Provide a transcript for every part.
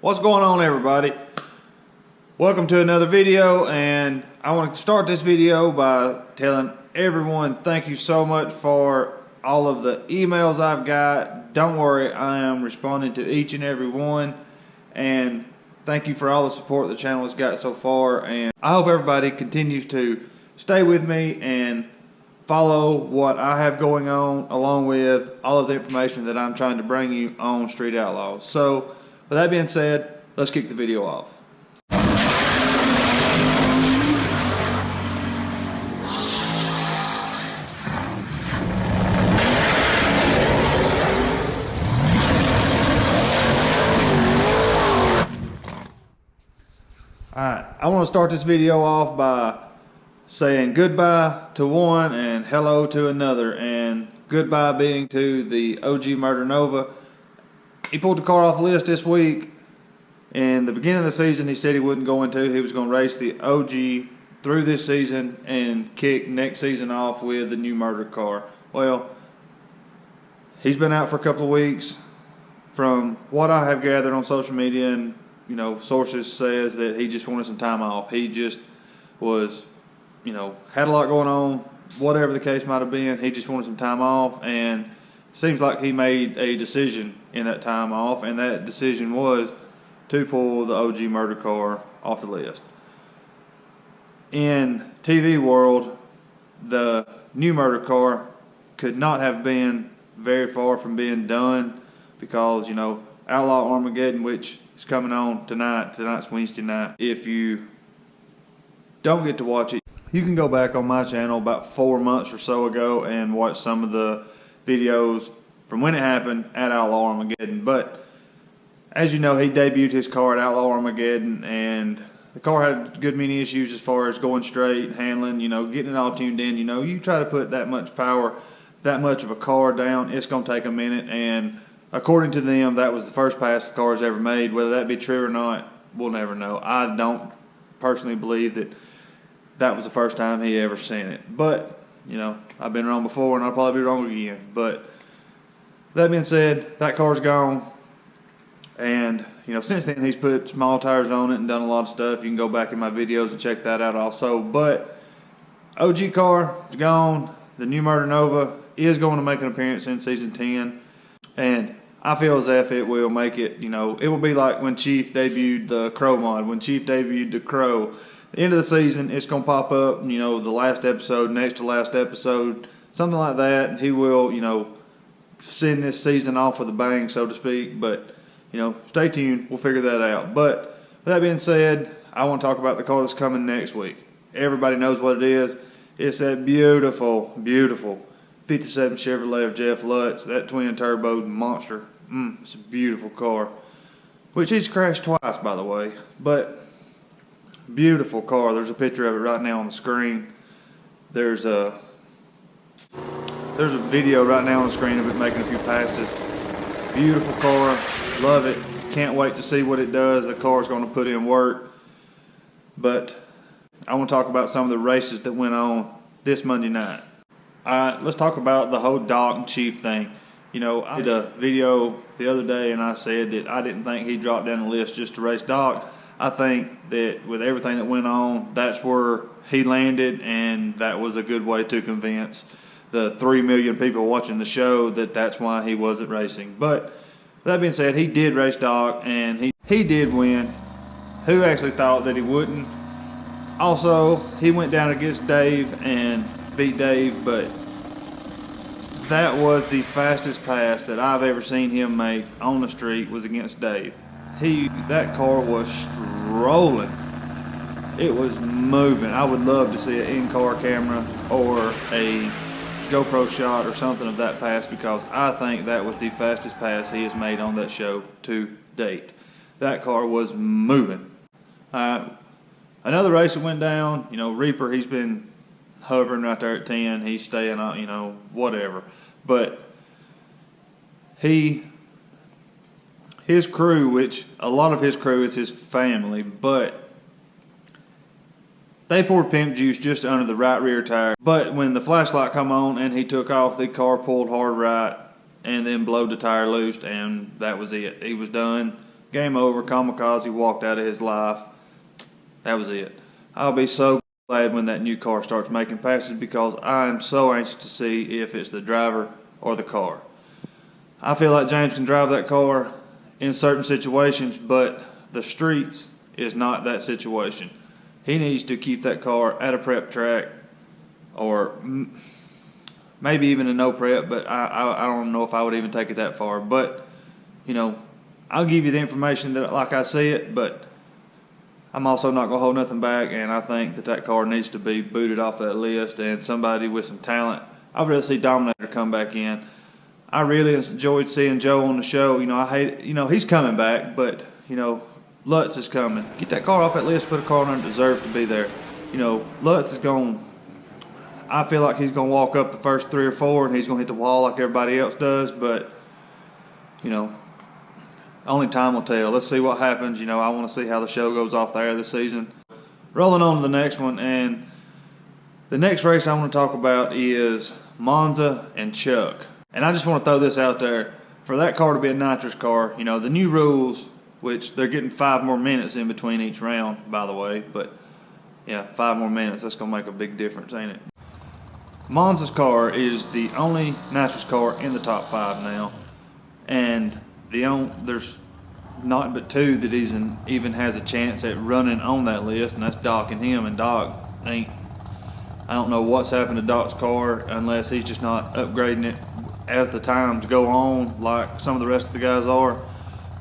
What's going on, everybody? Welcome to another video, and I want to start this video by telling everyone thank you so much for all of the emails I've got. Don't worry, I am responding to each and every one, and thank you for all the support the channel has got so far, and I hope everybody continues to stay with me and follow what I have going on, along with all of the information that I'm trying to bring you on Street Outlaws. So, with that being said, let's kick the video off. Alright, I want to start this video off by saying goodbye to one and hello to another, and goodbye being to the OG Murder Nova. He pulled the car off the list this week. In the beginning of the season, he said he wasn't going to. He was going to race the OG through this season and kick next season off with the new murder car. Well, he's been out for a couple of weeks. From what I have gathered on social media and sources says that he just wanted some time off. He just was had a lot going on, whatever the case might have been. He just wanted some time off, and seems like he made a decision in that time off, and that decision was to pull the OG murder car off the list. In TV world, the new murder car could not have been very far from being done, because Outlaw Armageddon, which is coming on tonight's Wednesday night. If you don't get to watch it, you can go back on my channel about 4 months or so ago and watch some of the videos from when it happened at Outlaw Armageddon. But as you know, he debuted his car at Outlaw Armageddon, and the car had good many issues as far as going straight, handling, getting it all tuned in. You try to put that much power, that much of a car down, it's going to take a minute, and according to them, that was the first pass the car's ever made. Whether that be true or not, we'll never know. I don't personally believe that was the first time he ever seen it. But, I've been wrong before, and I'll probably be wrong again. But that being said, that car's gone. And, since then he's put small tires on it and done a lot of stuff. You can go back in my videos and check that out also. But OG car is gone. The new Murder Nova is going to make an appearance in Season 10. And I feel as if it will make it, it will be like when Chief debuted the Crow mod. When Chief debuted the Crow, the end of the season, it's going to pop up, the last episode, next to last episode, something like that. And he will, send this season off with a bang, so to speak. But, stay tuned. We'll figure that out. But with that being said, I want to talk about the car that's coming next week. Everybody knows what it is. It's that beautiful, beautiful 57 Chevrolet of Jeff Lutz, that twin turbo monster. It's a beautiful car, which he's crashed twice, by the way. But beautiful car. There's a picture of it right now on the screen. There's a video right now on the screen of it making a few passes. Beautiful car. Love it. Can't wait to see what it does. The car's going to put in work. But I want to talk about some of the races that went on this Monday night. Alright, let's talk about the whole Doc and Chief thing. I did a video the other day, and I said that I didn't think he dropped down the list just to race Doc. I think that with everything that went on, that's where he landed, and that was a good way to convince the 3 million people watching the show that that's why he wasn't racing. But that being said, he did race Doc, and he did win. Who actually thought that he wouldn't? Also, he went down against Dave and beat Dave, but that was the fastest pass that I've ever seen him make on the street was against Dave. That car was strolling. It was moving. I would love to see an in-car camera or a GoPro shot or something of that pass, because I think that was the fastest pass he has made on that show to date. That car was moving. Another race that went down, Reaper, he's been hovering right there at 10. He's staying on, whatever. But his crew, which a lot of his crew is his family, but they poured pimp juice just under the right rear tire. But when the flashlight come on and he took off, the car pulled hard right and then blowed the tire loose, and that was it. He was done. game over, kamikaze, walked out of his life. That was it. I'll be so glad when that new car starts making passes because I am so anxious to see if it's the driver or the car. I feel like James can drive that car in certain situations, but the streets is not that situation. He needs to keep that car at a prep track or maybe even a no prep, but I don't know if I would even take it that far. But, you know, I'll give you the information that like I see it, but I'm also not going to hold nothing back, and I think that car needs to be booted off that list and somebody with some talent. I'd rather see Dominator come back in. I really enjoyed seeing Joe on the show. You know, I hate, you know, he's coming back, but, you know, Lutz is coming. Get that car off that list, put a car on that deserves to be there. You know, Lutz is going, I feel like he's going to walk up the first 3 or 4 and he's going to hit the wall like everybody else does, but, you know, only time will tell. Let's see what happens. You know, I want to see how the show goes off the air this season. Rolling on to the next one, and the next race I want to talk about is Monza and Chuck. And I just want to throw this out there. For that car to be a nitrous car, you know, the new rules, which they're getting 5 more minutes in between each round, by the way. But, yeah, 5 more minutes, that's going to make a big difference, ain't it? Monza's car is the only nitrous car in the top 5 now. And there's not but 2 that even has a chance at running on that list, and that's Doc and him. And Doc I don't know what's happened to Doc's car unless he's just not upgrading it as the times go on like some of the rest of the guys are.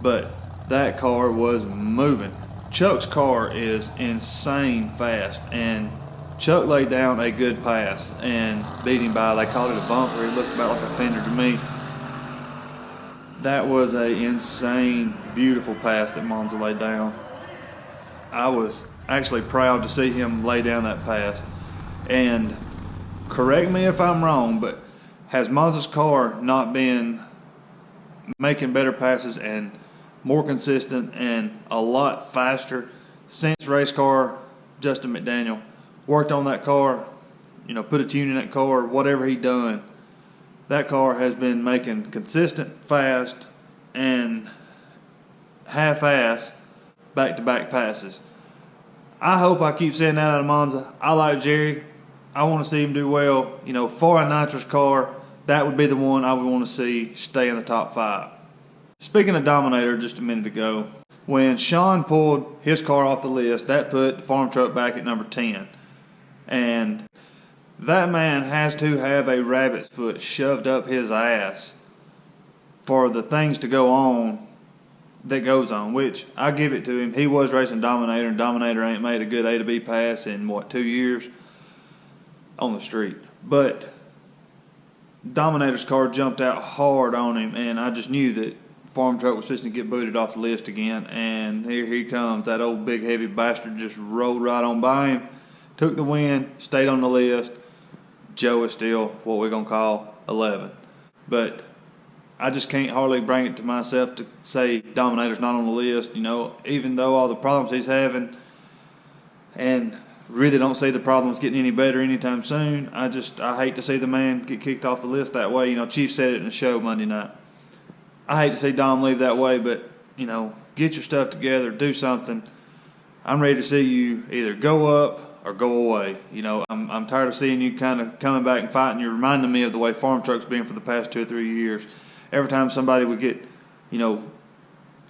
But that car was moving. Chuck's car is insane fast, and Chuck laid down a good pass and beat him by, they called it a bumper. It looked about like a fender to me. That was a insane, beautiful pass that Monza laid down. I was actually proud to see him lay down that pass. And correct me if I'm wrong, but has Monza's car not been making better passes and more consistent and a lot faster since race car Justin McDaniel worked on that car, you know, put a tune in that car, whatever he done? That car has been making consistent, fast, and half-ass back-to-back passes. I hope I keep seeing that out of Monza. I like Jerry. I want to see him do well. You know, for a nitrous car, that would be the one I would want to see stay in the top 5. Speaking of Dominator just a minute ago, when Sean pulled his car off the list, that put the Farmtruck back at number 10. And that man has to have a rabbit's foot shoved up his ass for the things to go on that goes on, which I give it to him. He was racing Dominator, and Dominator ain't made a good A to B pass in, 2 years on the street. But Dominator's car jumped out hard on him, and I just knew that Farmtruck was fixing to get booted off the list again, and here he comes. That old big heavy bastard just rolled right on by him, took the win, stayed on the list. Joe is still what we're going to call 11. But I just can't hardly bring it to myself to say Dominator's not on the list, you know, even though all the problems he's having, and really don't see the problems getting any better anytime soon. I hate to see the man get kicked off the list that way. You know, Chief said it in the show Monday night. I hate to see Dom leave that way, but, you know, get your stuff together, do something. I'm ready to see you either go up or go away. You know, I'm tired of seeing you kind of coming back and fighting. You're reminding me of the way Farmtruck's been for the past 2 or 3 years. Every time somebody would get, you know,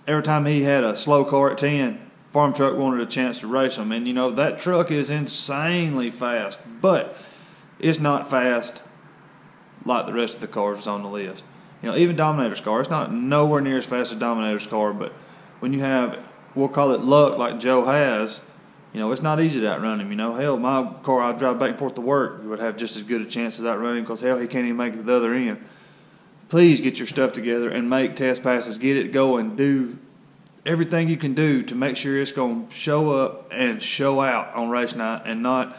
every time he had a slow car at 10, Farmtruck wanted a chance to race him. And, you know, that truck is insanely fast, but it's not fast like the rest of the cars on the list. You know, even Dominator's car, it's not nowhere near as fast as Dominator's car, but when you have, we'll call it luck like Joe has, you know, it's not easy to outrun him. You know, hell, my car, I drive back and forth to work, would have just as good a chance as outrunning him because, hell, he can't even make it to the other end. Please get your stuff together and make test passes. Get it going. Do everything you can do to make sure it's going to show up and show out on race night and not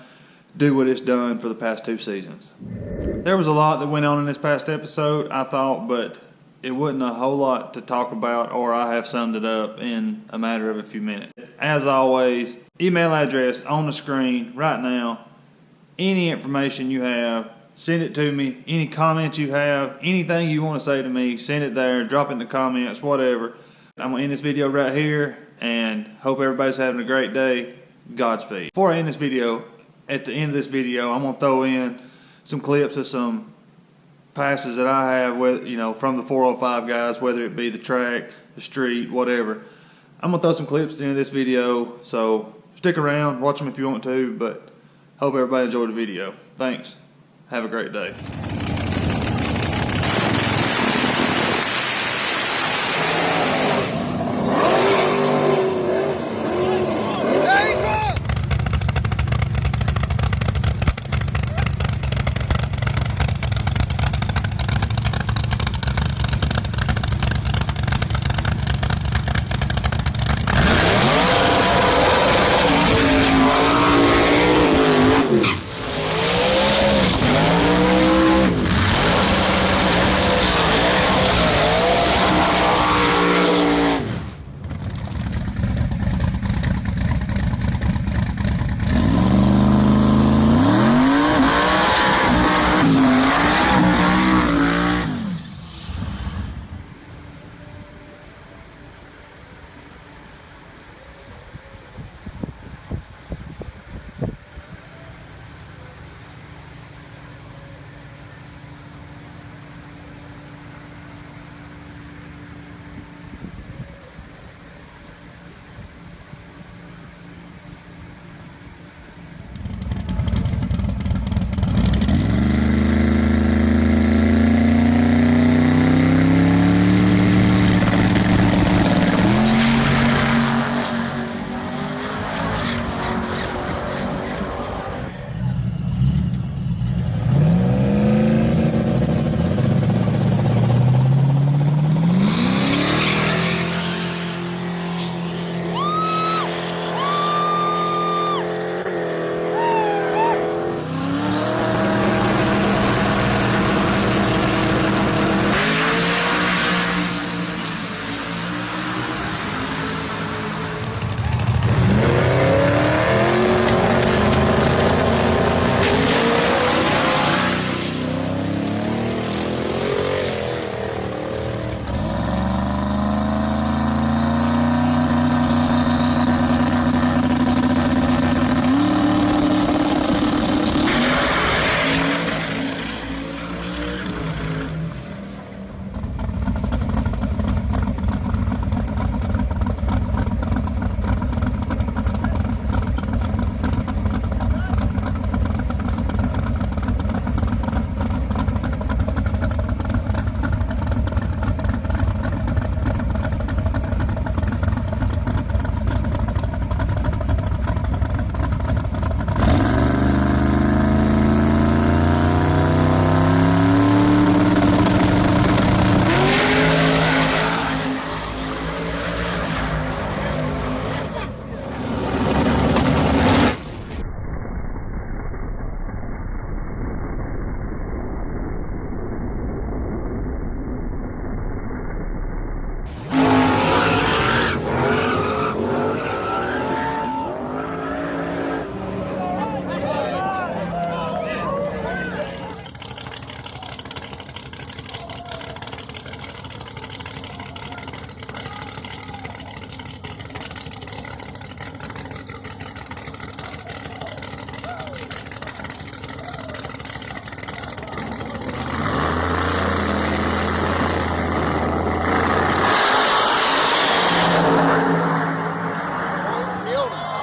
do what it's done for the past 2 seasons. There was a lot that went on in this past episode, I thought, but it wasn't a whole lot to talk about, or I have summed it up in a matter of a few minutes. As always, email address on the screen right now. Any information you have, send it to me. Any comments you have, anything you want to say to me, send it there. Drop it in the comments, whatever. I'm going to end this video right here and hope everybody's having a great day. Godspeed. Before I end this video, at the end of this video, I'm going to throw in some clips of some passes that I have with, from the 405 guys, whether it be the track, the street, whatever. I'm going to throw some clips at the end of this video, so stick around, watch them if you want to, but hope everybody enjoyed the video. Thanks. Have a great day.